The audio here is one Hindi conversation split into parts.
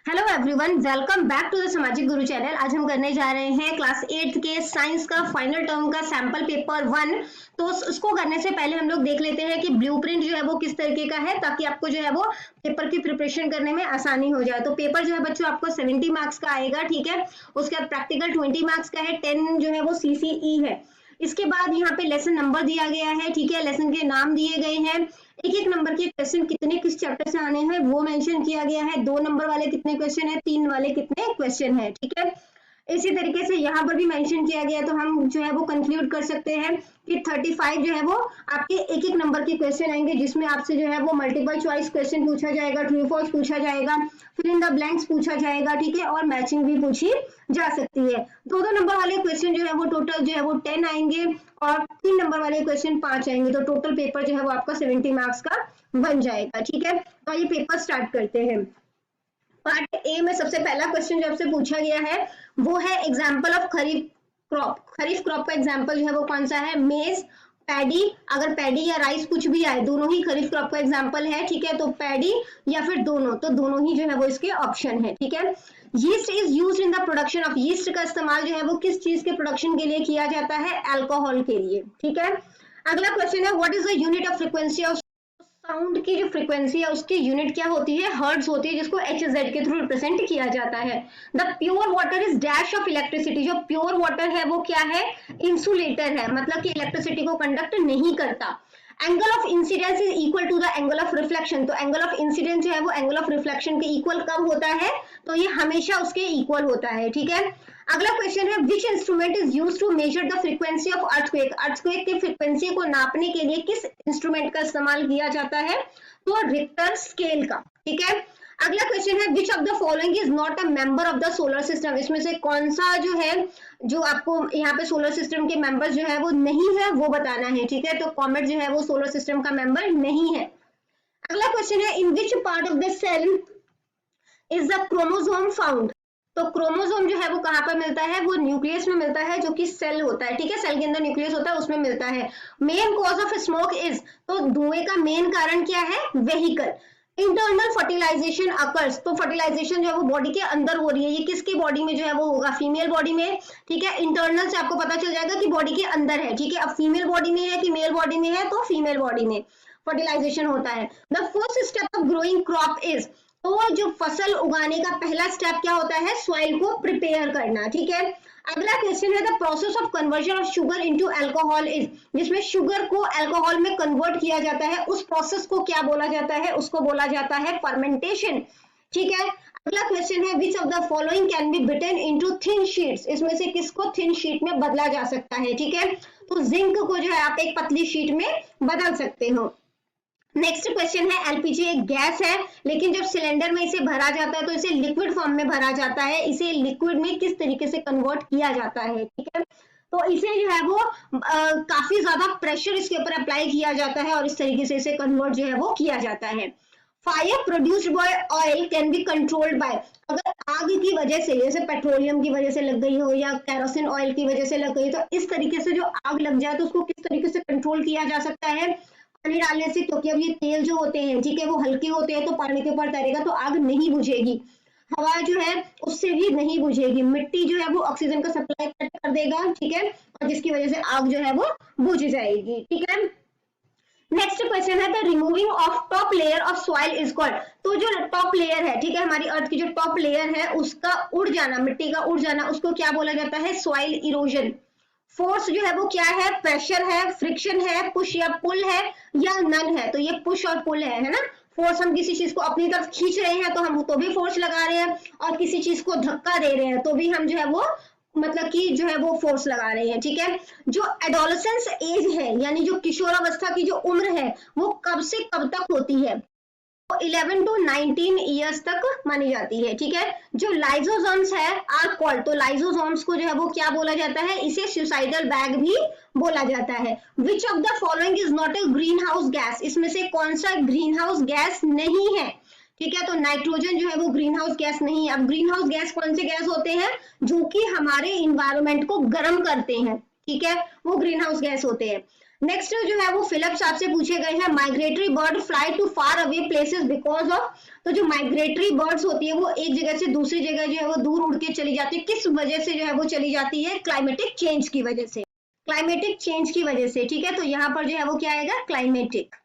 Hello everyone, welcome back to the Samajik Guru channel. आज हम करने जा रहे हैं क्लास 8 के साइंस का फाइनल टर्म का सैंपल पेपर 1। तो उसको करने से पहले हम लोग देख लेते हैं कि ब्लूप्रिंट जो है वो किस तरीके का है, ताकि आपको जो है वो पेपर की प्रिपरेशन करने में आसानी हो जाए। तो पेपर जो है बच्चों आपको 70 मार्क्स का आएगा, ठीक है। उसके बाद प्रैक्टिकल 20 मार्क्स का है, 10 जो है वो CCE है। इसके बाद यहाँ पे लेसन नंबर दिया गया है, ठीक है। लेसन के नाम दिए गए हैं, एक एक नंबर के क्वेश्चन कितने किस चैप्टर से आने हैं वो मेंशन किया गया है। 2 नंबर वाले कितने क्वेश्चन है, 3 वाले कितने क्वेश्चन है, ठीक है। इसी तरीके से यहाँ पर भी मेंशन किया गया है, तो हम जो है वो कंक्लूड कर सकते हैं कि 35 जो है वो आपके एक एक नंबर के क्वेश्चन आएंगे, जिसमें आपसे जो है वो मल्टीपल चॉइस क्वेश्चन पूछा जाएगा, ट्रू फॉल्स पूछा जाएगा, फिल इन द ब्लैंक्स पूछा जाएगा, ठीक है, और मैचिंग भी पूछी जा सकती है। 2-2 नंबर वाले क्वेश्चन जो है वो टोटल जो है वो 10 आएंगे और 3 नंबर वाले क्वेश्चन 5 आएंगे। तो टोटल पेपर जो है वो आपका 70 मार्क्स का बन जाएगा, ठीक है। तो ये पेपर स्टार्ट करते हैं। पार्ट ए में सबसे पहला क्वेश्चन जो आपसे पूछा गया है वो है example of kharif crop. Kharif crop का एग्जाम्पल जो है वो कौन सा है, मेज, पैडी। अगर पैडी या राइस कुछ भी आए, दोनों ही खरीफ क्रॉप का एग्जाम्पल है, ठीक है। तो पैडी या फिर दोनों, तो दोनों ही जो है वो इसके ऑप्शन है, ठीक है। Yeast is used in the production of, yeast का इस्तेमाल जो है वो किस चीज के प्रोडक्शन के लिए किया जाता है, अल्कोहल के लिए, ठीक है। अगला क्वेश्चन है what is the unit of frequency of sound. की जो फ्रीक्वेंसी है उसकी यूनिट क्या होती है, हर्ट्ज होती है, जिसको HZ के थ्रू रिप्रेजेंट किया जाता है। The pure water is dash of electricity. जो प्योर वाटर है वो क्या है, इंसुलेटर है, मतलब कि इलेक्ट्रिसिटी को कंडक्ट नहीं करता। Angle of incidence is equal to the angle of reflection. तो एंगल ऑफ इंसिडेंस जो है वो एंगल ऑफ रिफ्लेक्शन के इक्वल कब होता है, तो ये हमेशा उसके इक्वल होता है, ठीक है। अगला क्वेश्चन है which instrument is used to measure the frequency of earthquake. Earthquake की फ्रीक्वेंसी को नापने के लिए किस इंस्ट्रूमेंट का इस्तेमाल किया जाता है, तो रिक्टर स्केल का, ठीक है। अगला क्वेश्चन है which of the following is not a member of the solar system. इसमें से कौन सा जो है, जो आपको यहाँ पे सोलर सिस्टम के मेंबर्स जो है वो नहीं है वो बताना है, ठीक है। तो कॉमेट जो है वो सोलर सिस्टम का मेंबर नहीं है। अगला क्वेश्चन है in which part of the cell is the chromosome found. तो क्रोमोसोम जो है वो कहाँ पर मिलता है, वो न्यूक्लियस में मिलता है, जो कि सेल होता है, ठीक है। सेल के अंदर न्यूक्लियस होता है, उसमें मिलता है। Main cause of smoke is, तो धुएं का मेन कारण क्या है, वेहिकल। इंटरनल फर्टिलाइजेशन अकर्स, तो फर्टिलाइजेशन जो है वो बॉडी के अंदर हो रही है, ये किसकी बॉडी में जो है वो होगा, फीमेल बॉडी में, ठीक है। इंटरनल से आपको पता चल जाएगा कि बॉडी के अंदर है, ठीक है। अब फीमेल बॉडी में है कि मेल बॉडी में है, तो फीमेल बॉडी में फर्टिलाइजेशन होता है। The first step of growing crop is, तो जो फसल उगाने का पहला स्टेप क्या होता है, सॉइल को प्रिपेयर करना, ठीक है। अगला क्वेश्चन है the process of conversion of sugar into alcohol is, जिसमें शुगर को अल्कोहल में कन्वर्ट किया जाता है, उस प्रोसेस को क्या बोला जाता है, उसको बोला जाता है फर्मेंटेशन, ठीक है। अगला क्वेश्चन है which of the following can be beaten into thin sheets. इसमें से किसको थिन शीट में बदला जा सकता है, ठीक है। तो जिंक को जो है आप एक पतली शीट में बदल सकते हो। नेक्स्ट क्वेश्चन है एलपीजी एक गैस है, लेकिन जब सिलेंडर में इसे भरा जाता है तो इसे लिक्विड फॉर्म में भरा जाता है, इसे लिक्विड में किस तरीके से कन्वर्ट किया जाता है, ठीक है। तो इसे जो है वो काफी ज्यादा प्रेशर इसके ऊपर अप्लाई किया जाता है और इस तरीके से इसे कन्वर्ट जो है वो किया जाता है। Fire produced by oil can be controlled by, अगर आग की वजह से, जैसे पेट्रोलियम की वजह से लग गई हो या केरोसिन ऑयल की वजह से लग गई, तो इस तरीके से जो आग लग जाए तो उसको किस तरीके से कंट्रोल किया जा सकता है, पानी डालने से, क्योंकि अब ये तेल जो होते हैं, ठीक है, वो हल्के होते हैं, तो पानी के ऊपर तैरेगा तो आग नहीं बुझेगी। हवा जो है उससे भी नहीं बुझेगी। मिट्टी जो है वो ऑक्सीजन का सप्लाई कट कर देगा, ठीक है, और जिसकी वजह से आग जो है वो बुझ जाएगी, ठीक है। नेक्स्ट क्वेश्चन है the removing of top layer of soil is called. तो जो टॉप लेयर है, ठीक है, हमारी अर्थ की जो टॉप लेयर है उसका उड़ जाना, मिट्टी का उड़ जाना, उसको क्या बोला जाता है, सॉइल इरोजन। फोर्स जो है वो क्या है, प्रेशर है, फ्रिक्शन है, पुश या पुल है, या नन है। तो ये पुश और पुल है ना। फोर्स, हम किसी चीज को अपनी तरफ खींच रहे हैं तो हम तो भी फोर्स लगा रहे हैं, और किसी चीज को धक्का दे रहे हैं तो भी हम जो है वो मतलब कि जो है वो फोर्स लगा रहे हैं, ठीक है। जो एडोलेसेंस एज है, यानी जो किशोरावस्था की जो उम्र है वो कब से कब तक होती है, 11 to 19 ईयर्स तक मानी जाती है, ठीक है। जो लाइजोसोम्स है आर कॉल्ड, तो लाइजोसोम्स को जो है वो क्या बोला जाता है, इसे सुसाइडल बैग भी बोला जाता है। Which of the following is not a green house gas, इसमें से कौन सा ग्रीन हाउस गैस नहीं है, ठीक है। तो नाइट्रोजन जो है वो ग्रीन हाउस गैस नहीं है। अब ग्रीन हाउस गैस कौन से गैस होते हैं, जो कि हमारे इन्वायरमेंट को गर्म करते हैं, ठीक है, वो ग्रीन हाउस गैस होते हैं। नेक्स्ट जो है वो फिलिप्स आपसे पूछे गए हैं, migratory bird fly to far away places because of. तो जो माइग्रेटरी बर्ड्स होती है वो एक जगह से दूसरी जगह जो है वो दूर उड़ के चली जाती है, किस वजह से जो है वो चली जाती है? क्लाइमेटिक चेंज की वजह से, क्लाइमेटिक चेंज की वजह से, ठीक है। तो यहाँ पर जो है वो क्या आएगा? क्लाइमेटिक।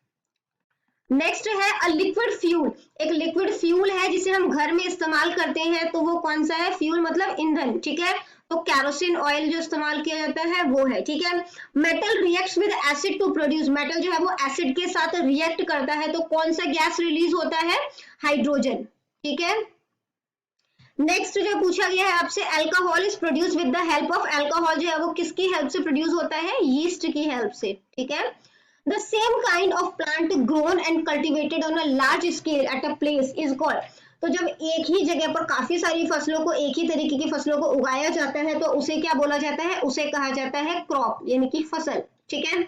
नेक्स्ट है अ लिक्विड फ्यूल, एक लिक्विड फ्यूल है जिसे हम घर में इस्तेमाल करते हैं, तो वो कौन सा है? फ्यूल मतलब ईंधन, ठीक है। तो कैरोसिन ऑयल जो इस्तेमाल किया जाता है वो है, ठीक है। Metal reacts with acid to produce, metal जो है वो एसिड के साथ रिएक्ट करता है, तो कौन सा गैस रिलीज होता है? हाइड्रोजन, ठीक है। नेक्स्ट जो पूछा गया है आपसे, alcohol is produce with the help of, alcohol जो है वो किसकी हेल्प से प्रोड्यूस होता है? यीस्ट की हेल्प से, ठीक है। The same kind of plant grown and cultivated on a large scale at a place is called, तो जब एक ही जगह पर काफी सारी फसलों को, एक ही तरीके की फसलों को उगाया जाता है तो उसे क्या बोला जाता है? उसे कहा जाता है क्रॉप, यानी कि फसल, ठीक है।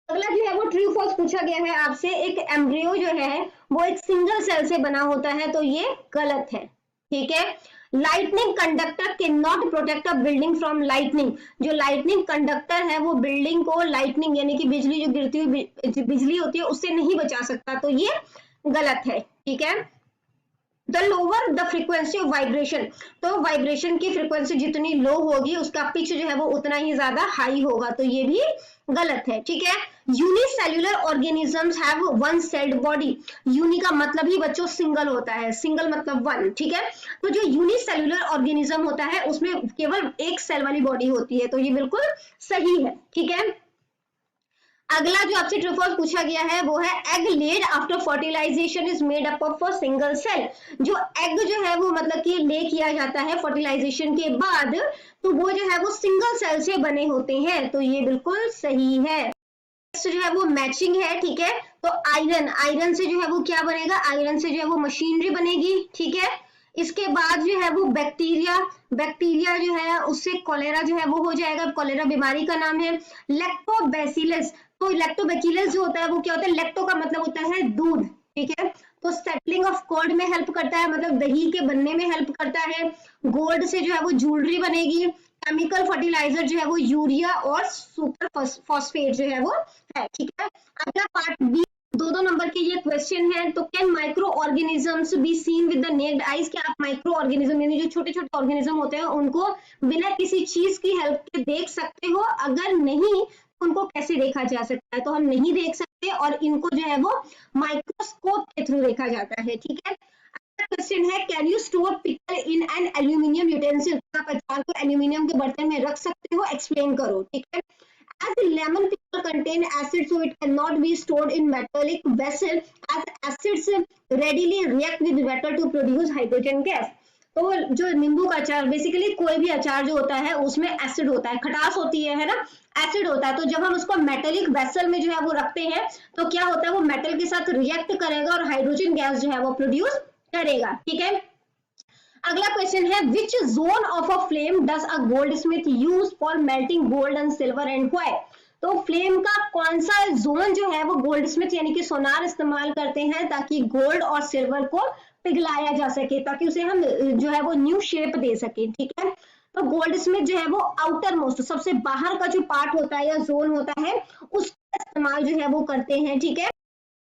अगला जो है वो ट्रू फॉल्स पूछा गया है आपसे, एक एम्ब्रियो जो है वो एक सिंगल सेल से बना होता है, तो ये गलत है, ठीक है। Lightning conductor can not protect a building from lightning, जो लाइटनिंग कंडक्टर है वो बिल्डिंग को लाइटनिंग यानी कि बिजली, जो गिरती हुई बिजली होती है उससे नहीं बचा सकता, तो ये गलत है, ठीक है। The lower the frequency of vibration, तो वाइब्रेशन की फ्रीक्वेंसी जितनी लो होगी उसका पिच जो है वो उतना ही ज्यादा हाई होगा, तो ये भी गलत है, ठीक है। Unicellular organisms have one celled body, uni का मतलब ही बच्चों सिंगल होता है, सिंगल मतलब वन, ठीक है। तो जो यूनिसेल्युलर ऑर्गेनिज्म होता है उसमें केवल एक सेल वाली बॉडी होती है, तो ये बिल्कुल सही है, ठीक है। अगला जो आपसे ट्रू फॉल्स पूछा गया है वो है egg laid after fertilization is made up of single cell, जो एग जो है वो मतलब कि ले किया जाता है फर्टिलाइजेशन के बाद, तो वो जो है वो सिंगल सेल से बने होते हैं, तो ये बिल्कुल सही है। नेक्स्ट जो है वो मैचिंग है, ठीक है। तो आयरन, आयरन से जो है वो क्या बनेगा? आयरन से जो है वो मशीनरी बनेगी, ठीक है। इसके बाद जो है वो बैक्टीरिया, बैक्टीरिया जो है उससे कोलेरा जो है वो हो जाएगा, कोलेरा बीमारी का नाम है। लैक्टोबैसिलस, तो लैक्टोबैसिलस जो होता है वो क्या होता है? लैक्टो का मतलब होता है दूध, ठीक है। तो सेटलिंग ऑफ कर्ड में हेल्प करता है, मतलब दही के बनने में हेल्प करता है। गोल्ड से जो है वो ज्वेलरी बनेगी। केमिकल फर्टिलाइजर जो है वो यूरिया और सुपर फॉस्फेट जो है वो है, ठीक है। अगला पार्ट बी, दो नंबर के ये क्वेश्चन है। तो can micro organisms be seen with the naked eyes, क्या आप माइक्रो ऑर्गेनिज्म यानी जो छोटे छोटे ऑर्गेनिज्म होते हैं उनको बिना किसी चीज की हेल्प के देख सकते हो? अगर नहीं, उनको कैसे देखा जा सकता है? तो हम नहीं देख सकते और इनको जो है वो माइक्रोस्कोप के थ्रू देखा जाता है, ठीक है। क्वेश्चन है, can you store pickle in an aluminium utensil, आप अचार को एल्यूमिनियम के बर्तन में रख सकते हो? एक्सप्लेन करो, ठीक है। As lemon pickle contain acid, so it cannot be stored in metallic vessel, as acids readily react with water to produce hydrogen gas. तो जो नींबू का अचार, बेसिकली कोई भी अचार जो होता है उसमें एसिड होता है, खटास होती है ना, एसिड होता है। तो जब हम उसको मेटेलिक वेसल में जो है वो रखते हैं तो क्या होता है? वो मेटल के साथ रिएक्ट करेगा और हाइड्रोजन गैस जो है वो प्रोड्यूस करेगा, ठीक है। अगला क्वेश्चन है, which zone of a flame does a goldsmith use for melting gold and silver and white, तो फ्लेम का कौन सा जोन जो है वो गोल्ड स्मिथ यानी कि सोनार इस्तेमाल करते हैं ताकि गोल्ड और सिल्वर को पिघलाया जा सके, ताकि उसे हम जो है वो न्यू शेप दे सके, ठीक है। तो गोल्ड स्मिथ जो है वो आउटर मोस्ट, सबसे बाहर का जो पार्ट होता है या जोन होता है उसका इस्तेमाल जो है वो करते हैं, ठीक है।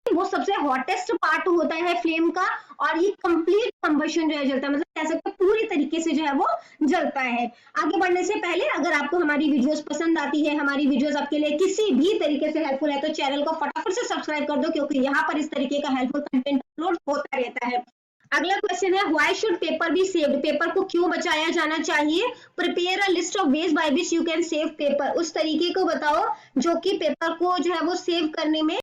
वो सबसे हॉटेस्ट पार्ट होता है फ्लेम का और ये कंप्लीट कंबशन जो है जलता है, मतलब कह सकते हैं पूरी तरीके से जो है वो जलता है। आगे बढ़ने से पहले अगर आपको हमारी वीडियोस पसंद आती है, हमारी वीडियोस आपके लिए किसी भी तरीके से हेल्पफुल है, तो चैनल को फटाफट से सब्सक्राइब कर दो, क्योंकि यहाँ पर इस तरीके का हेल्पफुल कंटेंट अपलोड होता रहता है। अगला क्वेश्चन है, why should paper be saved, paper को क्यों बचाया जाना चाहिए? Prepare a list of ways by which you can save paper, उस तरीके को बताओ जो कि पेपर को जो है वो सेव करने में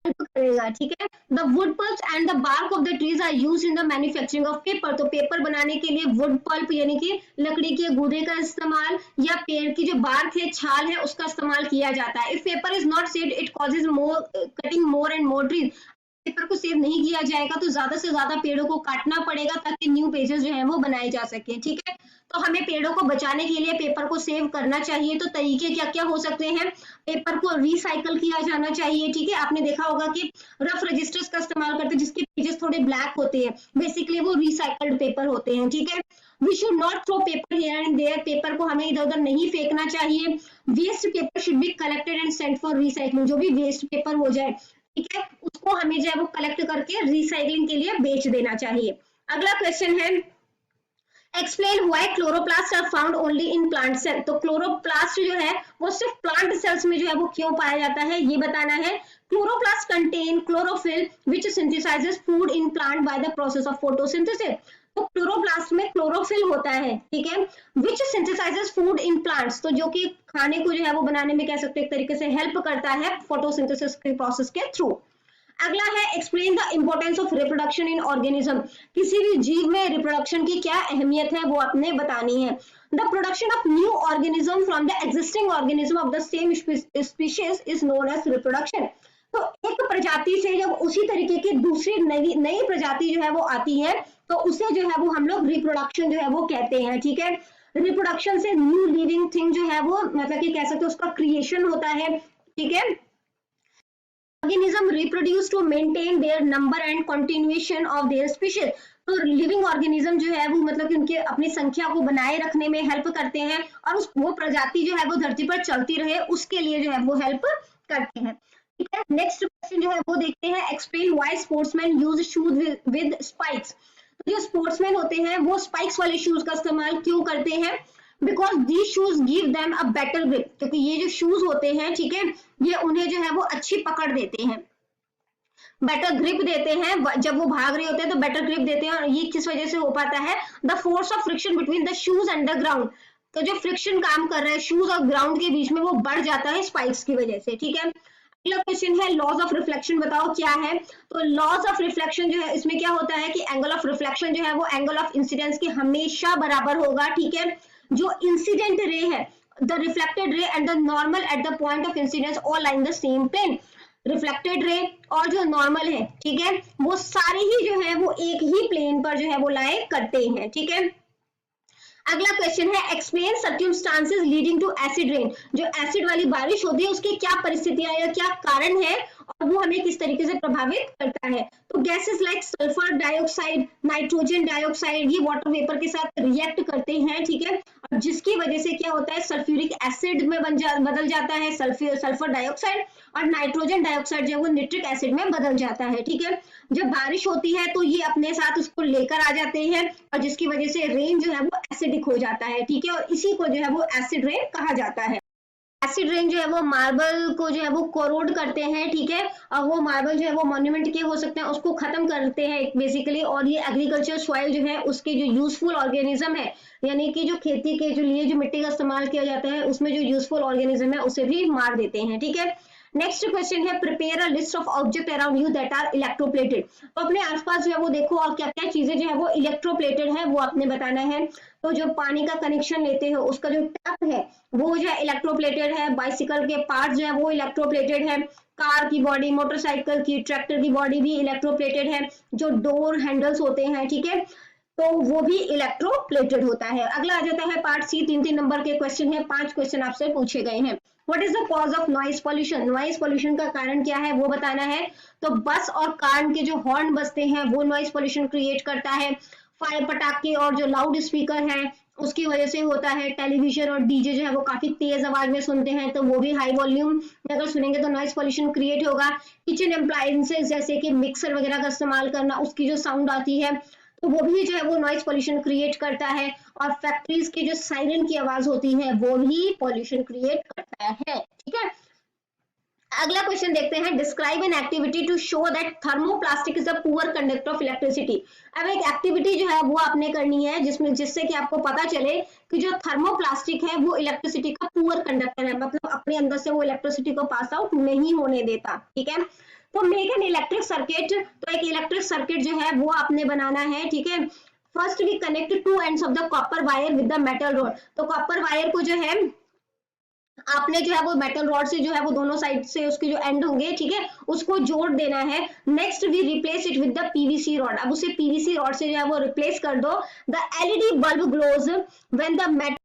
करेगा, ठीक है। The wood pulps and the bark of the trees are used in the manufacturing of paper, तो पेपर बनाने के लिए वुड पल्प यानी कि लकड़ी के गूदे का इस्तेमाल या पेड़ की जो बार्क है, छाल है, उसका इस्तेमाल किया जाता है। If paper is not saved it causes more cutting more and more trees, paper को सेव नहीं किया जाएगा तो ज्यादा से ज्यादा पेड़ों को काटना पड़ेगा ताकि न्यू पेजेस जो है वो बनाए जा सके, ठीक है। तो हमें पेड़ों को बचाने के लिए पेपर को सेव करना चाहिए, तो तरीके क्या क्या हो सकते हैं? पेपर को रिसाइकल किया जाना चाहिए, ठीक है। आपने देखा होगा कि रफ रजिस्टर्स का इस्तेमाल करते हैं जिसके पेजेस थोड़े ब्लैक होते हैं, बेसिकली वो रिसाइकल्ड पेपर होते हैं, ठीक है। We should not throw paper here and there, paper को हमें इधर उधर नहीं फेंकना चाहिए। Waste paper should be collected and sent for recycling, जो भी वेस्ट पेपर हो जाए, ठीक है, उसको हमें जो है वो कलेक्ट करके रिसाइकलिंग के लिए बेच देना चाहिए। अगला क्वेश्चन है explain why chloroplast are found only in plant cell, तो क्लोरोप्लास्ट जो है वो सिर्फ प्लांट सेल्स में जो है वो क्यों पाया जाता है, ये बताना है। Chloroplast contain chlorophyll which synthesises food in plant by the process of photosynthesis, तो क्लोरोप्लास्ट में क्लोरोफिल होता है, ठीक है, which synthesises food in plants, तो जो कि खाने को जो है वो बनाने में कह सकते हैं एक तरीके से हेल्प करता है फोटोसिंथेसिस के प्रोसेस के थ्रू। अगला है explain the importance of reproduction in organism, किसी भी जीव में रिप्रोडक्शन की क्या अहमियत है वो आपने बतानी है। The production of new organism from the existing organism of the same species is known as reproduction, तो एक प्रजाति से जब उसी तरीके की दूसरी नई प्रजाति जो है वो आती है तो उसे जो है वो हम लोग रिप्रोडक्शन जो है वो कहते हैं, ठीक है। रिप्रोडक्शन से न्यू लिविंग थिंग जो है वो मतलब कि कह सकते हैं उसका क्रिएशन होता है, ठीक है। organism reproduce to maintain their number and continuation of their species, तो लिविंग ऑर्गेनिज्म जो है वो मतलब कि उनके अपनी संख्या को बनाए रखने में हेल्प करते हैं और उस वो प्रजाति जो है वो धरती पर चलती रहे उसके लिए जो है वो हेल्प करते हैं, ठीक है। नेक्स्ट क्वेश्चन जो है वो देखते हैं explain why sportsman use shoes with spikes, तो जो स्पोर्ट्समैन होते हैं वो स्पाइक्स वाले शूज का इस्तेमाल क्यों करते हैं, because these shoes give them a better grip, क्योंकि ये जो शूज होते हैं, ठीक है, ये उन्हें जो है वो अच्छी पकड़ देते हैं, बेटर ग्रिप देते हैं, जब वो भाग रहे होते हैं तो बेटर ग्रिप देते हैं, और ये किस वजह से हो पाता है, the force of friction between the shoes and the ground, तो जो फ्रिक्शन काम कर रहा है शूज और ग्राउंड के बीच में वो बढ़ जाता है स्पाइक्स की वजह से, ठीक है। अगला क्वेश्चन है लॉज ऑफ रिफ्लेक्शन बताओ क्या है, तो लॉज ऑफ रिफ्लेक्शन जो है इसमें क्या होता है कि एंगल ऑफ रिफ्लेक्शन जो है वो एंगल ऑफ इंसिडेंस के हमेशा बराबर होगा, ठीक है। जो इंसिडेंट रे है the reflected ray and the normal at the point of incidence all line the same plane, reflected ray और जो नॉर्मल है, ठीक है, वो सारे ही जो है वो एक ही प्लेन पर जो है वो लाए करते हैं, ठीक है। अगला क्वेश्चन है explain circumstances leading to acid rain, जो एसिड वाली बारिश होती है उसकी क्या परिस्थितियां या क्या कारण है और वो हमें किस तरीके से प्रभावित करता है, तो gases like sulphur dioxide, nitrogen dioxide, ये वाटर वेपर के साथ रिएक्ट करते हैं, ठीक है, और जिसकी वजह से क्या होता है सल्फ्यूरिक एसिड में बदल जाता है सल्फर डाइऑक्साइड, और नाइट्रोजन डाइऑक्साइड जो है वो निट्रिक एसिड में बदल जाता है, ठीक है। जब बारिश होती है तो ये अपने साथ उसको लेकर आ जाते हैं और जिसकी वजह से रेन जो है वो एसिडिक हो जाता है, ठीक है, और इसी को जो है वो एसिड रेन कहा जाता है। एसिड रेन जो है वो मार्बल को जो है वो कोरोड करते हैं, ठीक है, और वो मार्बल जो है वो मॉन्यूमेंट के हो सकते हैं उसको खत्म करते हैं बेसिकली, और ये एग्रीकल्चर सॉइल जो है उसके जो यूजफुल ऑर्गेनिज्म है यानी कि जो खेती के जो लिए जो मिट्टी का इस्तेमाल किया जाता है उसमें जो यूजफुल ऑर्गेनिज्म है उसे भी मार देते हैं, ठीक है। नेक्स्ट क्वेश्चन है prepare a list of object around you that are electroplated, तो अपने आसपास जो है वो देखो और क्या क्या चीजें जो है वो इलेक्ट्रोप्लेटेड है वो आपने बताना है, तो जो पानी का कनेक्शन लेते हो उसका जो टैप है वो जो है इलेक्ट्रोप्लेटेड है, बाइसिकल के पार्ट जो है वो इलेक्ट्रोप्लेटेड है, कार की बॉडी, मोटरसाइकिल की, ट्रैक्टर की बॉडी भी इलेक्ट्रोप्लेटेड है, जो डोर हैंडल्स होते हैं, ठीक है, तो वो भी इलेक्ट्रोप्लेटेड होता है। अगला आ जाता है पार्ट सी, 3 नंबर के क्वेश्चन है, 5 क्वेश्चन आपसे पूछे गए हैं। What is the cause of noise pollution, noise pollution का कारण क्या है वो बताना है, तो बस और कार के जो हॉर्न बजते हैं वो नॉइज पॉल्यूशन क्रिएट करता है, फायर पटाखे और जो लाउड स्पीकर है उसकी वजह से होता है, टेलीविजन और डीजे जो है वो काफी तेज आवाज में सुनते हैं तो वो भी हाई वॉल्यूम में अगर सुनेंगे तो नॉइज पॉल्यूशन क्रिएट होगा, किचन अप्लायंसेस जैसे कि मिक्सर वगैरह का इस्तेमाल करना उसकी जो साउंड आती है तो वो भी जो है वो नॉइज पॉल्यूशन क्रिएट करता है, और फैक्ट्रीज की जो सायरन की आवाज होती है वो भी पॉल्यूशन क्रिएट करता है, ठीक है। अगला क्वेश्चन देखते हैं describe an activity to show that thermoplastic is a poor conductor of electricity, अब एक एक्टिविटी जो है वो आपने करनी है जिससे कि आपको पता चले कि जो थर्मोप्लास्टिक है वो इलेक्ट्रिसिटी का पुअर कंडक्टर है, मतलब अपने अंदर से वो इलेक्ट्रिसिटी को पास आउट नहीं होने देता, ठीक है। तो मेक एन इलेक्ट्रिक सर्किट, तो एक इलेक्ट्रिक सर्किट जो है वो आपने बनाना है, ठीक है। First we connect two ends of the copper wire with the metal rod, तो कॉपर वायर को जो है आपने जो है वो मेटल रॉड से जो है वो दोनों साइड से उसके जो एंड होंगे, ठीक है, उसको जोड़ देना है। Next we replace it with the PVC rod, अब उसे पीवीसी रॉड से जो है वो रिप्लेस कर दो। The LED bulb glows when the metal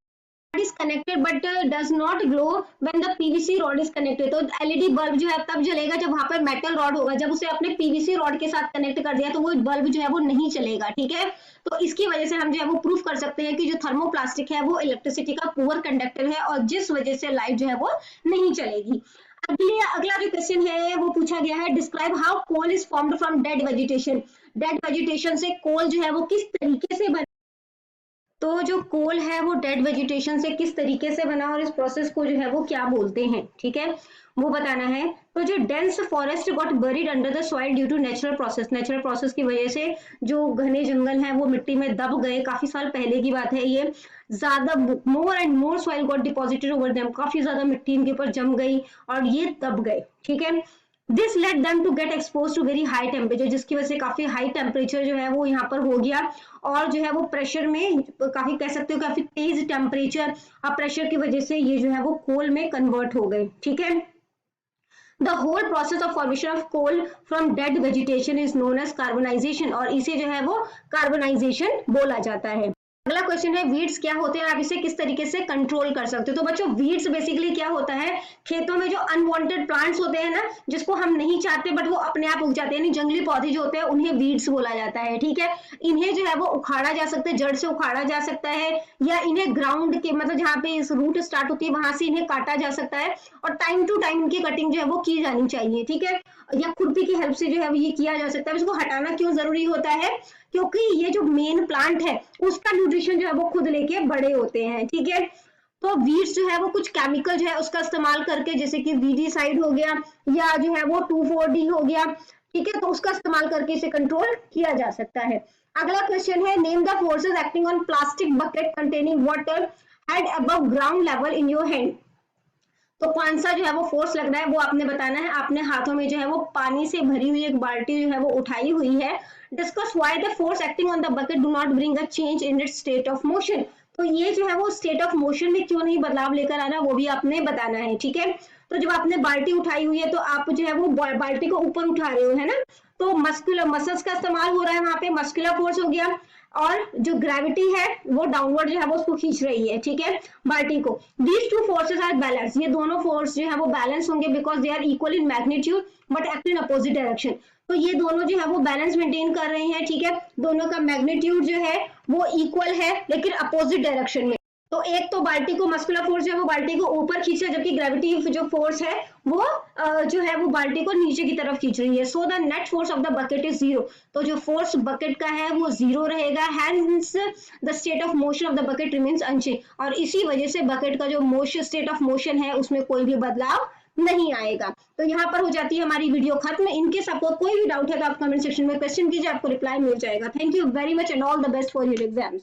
is connected but does not glow when the PVC rod is connected. तो एलईडी बल्ब जो है तब जलेगा जब वहां पर मेटल रॉड होगा, जब उसे अपने पीवीसी रॉड के साथ कनेक्ट कर दिया तो वो बल्ब जो है वो नहीं चलेगा, ठीक है। तो इसकी वजह से हम जो है वो प्रूफ कर सकते हैं कि जो थर्मोप्लास्टिक है वो इलेक्ट्रिसिटी का पुअर कंडक्टर है और जिस वजह से लाइट जो है वो नहीं चलेगी। अगला जो क्वेश्चन है वो पूछा गया है, describe how coal is formed from dead vegetation. Dead vegetation से कोल जो है वो किस तरीके से बना, तो जो कोल है वो डेड वेजिटेशन से किस तरीके से बना और इस प्रोसेस को जो है वो क्या बोलते हैं, ठीक है, वो बताना है। तो जो dense forest got buried under the soil due to natural process की वजह से जो घने जंगल हैं वो मिट्टी में दब गए, काफी साल पहले की बात है ये। ज्यादा more and more soil got deposited over them, काफी ज्यादा मिट्टी इनके ऊपर जम गई और ये दब गए, ठीक है। This let them to get expose to very high temperature, जिसकी वजह से काफी हाई टेम्परेचर जो है वो यहाँ पर हो गया और जो है वो प्रेशर में काफी कह सकते हो काफी तेज टेम्परेचर और प्रेशर की वजह से ये जो है वो कोल में कन्वर्ट हो गए, ठीक है। The whole process of formation of coal from dead vegetation is known as carbonization और इसे जो है वो कार्बोनाइजेशन बोला जाता है। अगला क्वेश्चन है वीड्स क्या होते हैं, आप इसे किस तरीके से कंट्रोल कर सकते हो। तो बच्चों वीड्स बेसिकली क्या होता है, खेतों में जो अनवांटेड प्लांट्स होते हैं ना, जिसको हम नहीं चाहते बट वो अपने आप उग जाते हैं, यानी जंगली पौधे जो होते हैं उन्हें वीड्स बोला जाता है, ठीक है। इन्हें जो है वो उखाड़ा जा सकता है, जड़ से उखाड़ा जा सकता है या इन्हें ग्राउंड के मतलब जहाँ पे इस रूट स्टार्ट होती है वहां से इन्हें काटा जा सकता है और टाइम टू टाइम इनकी कटिंग जो है वो की जानी चाहिए, ठीक है, या खुरपी की हेल्प से जो है ये किया जा सकता है। इसको हटाना क्यों जरूरी होता है, क्योंकि ये जो मेन प्लांट है उसका न्यूट्रिशन जो है वो खुद लेके बड़े होते हैं, ठीक है। तो वीड्स जो है वो कुछ केमिकल जो है उसका इस्तेमाल करके, जैसे कि वीडीसाइड हो गया या जो है वो 2,4-D हो गया, ठीक है, तो उसका इस्तेमाल करके इसे कंट्रोल किया जा सकता है। अगला क्वेश्चन है, name the forces acting on plastic bucket containing water head above ground level in your hand. तो कौन सा जो है वो फोर्स लग रहा है वो आपने बताना है। आपने हाथों में जो है वो पानी से भरी हुई एक बाल्टी जो है वो उठाई हुई है। Discuss why the force acting on the bucket do not bring a change in its state of motion. तो ये जो है वो स्टेट ऑफ मोशन में क्यों नहीं बदलाव लेकर आ रहा वो भी आपने बताना है, ठीक है। तो जब आपने बाल्टी उठाई हुई है तो आप जो है वो बाल्टी को ऊपर उठा रहे हो, है ना, तो मस्कुलर मसल्स का इस्तेमाल हो रहा है, वहां पे मस्कुलर फोर्स हो गया और जो ग्रेविटी है वो डाउनवर्ड जो है वो उसको खींच रही है, ठीक है, बाल्टी को। These two forces are balance, ये दोनों फोर्स जो है वो बैलेंस होंगे because they are equal in magnitude but act in opposite direction. तो ये दोनों जो है वो बैलेंस मेंटेन कर रहे हैं, ठीक है, दोनों का मैग्नीट्यूड जो है वो इक्वल है लेकिन अपोजिट डायरेक्शन में। तो एक तो बाल्टी को मस्कुलर फोर्स जो है वो बाल्टी को ऊपर खींच रहा है, जबकि ग्रेविटी जो फोर्स है वो जो है वो बाल्टी को नीचे की तरफ खींच रही है। So the net force of the bucket is 0, तो जो फोर्स बकेट का है वो 0 रहेगा। Hence the state of motion of the bucket remains unchanged, और इसी वजह से बकेट का जो मोशन स्टेट ऑफ मोशन है उसमें कोई भी बदलाव नहीं आएगा। तो यहाँ पर हो जाती है हमारी वीडियो खत्म। इनके सपोर्ट कोई भी डाउट है तो आप कमेंट सेक्शन में क्वेश्चन कीजिए, आपको रिप्लाई मिल जाएगा। Thank you very much and all the best for your exams.